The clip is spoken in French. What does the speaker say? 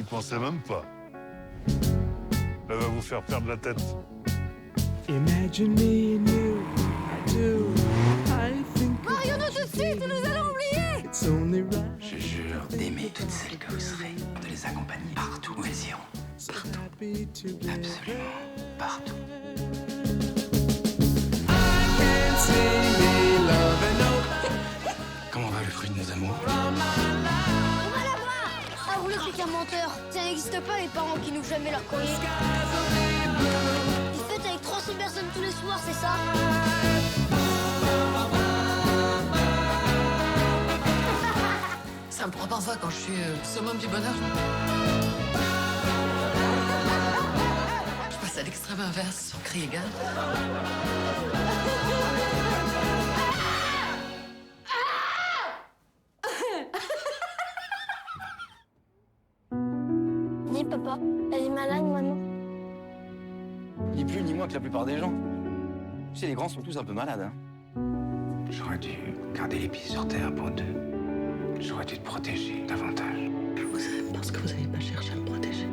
pensez même pas. Elle va vous faire perdre la tête. Imagine me and you, I do. I think Marions-nous tout de suite, nous allons oublier. it's only right. Je jure d'aimer toutes celles que vous serez, de les accompagner partout où elles iront. So happy together. Absolument partout. Can't see me loving no. Comment va le fruit de nos amours? On va la voir. Ah, vous le faites qu'un menteur. Ça n'existe pas les parents qui n'ouvrent jamais leur courrier. Ils fêtent avec 300 personnes tous les soirs, c'est ça? Ça me prend parfois quand je suis summum du bonheur. Je passe à l'extrême inverse sans crier gare. Dis papa, elle est malade, maman. Ni plus ni moins que la plupart des gens. Tu sais, les grands sont tous un peu malades. Hein. J'aurais dû garder les pieds sur terre pour deux. J'aurais dû te protéger davantage. Parce que vous n'avez pas cherché à me protéger.